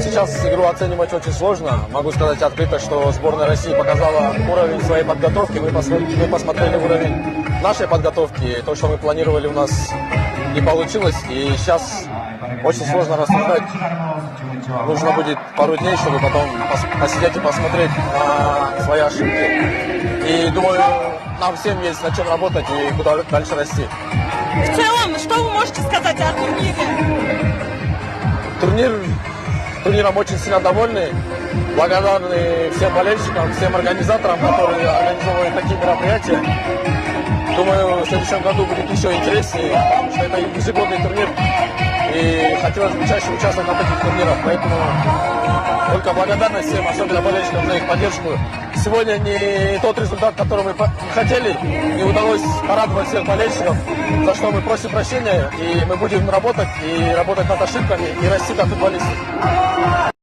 сейчас игру оценивать очень сложно. Могу сказать открыто, что сборная России показала уровень своей подготовки. Мы посмотрели уровень нашей подготовки. То, что мы планировали, у нас не получилось. И сейчас очень сложно рассуждать. Нужно будет пару дней, чтобы потом посидеть и посмотреть на свои ошибки. И думаю, нам всем есть над чем работать и куда дальше расти. В целом, что вы можете сказать о турнире? Турниром очень сильно довольны. Благодарны всем болельщикам, всем организаторам, которые организовывают такие мероприятия. Думаю, в следующем году будет еще интереснее, потому что это ежегодный турнир. И хотелось бы чаще участвовать на таких турнирах. Поэтому только благодарность всем, особенно болельщикам, за их поддержку. Сегодня не тот результат, который мы хотели. Не удалось порадовать всех болельщиков, за что мы просим прощения. И мы будем работать, и работать над ошибками, и расти как футболисты.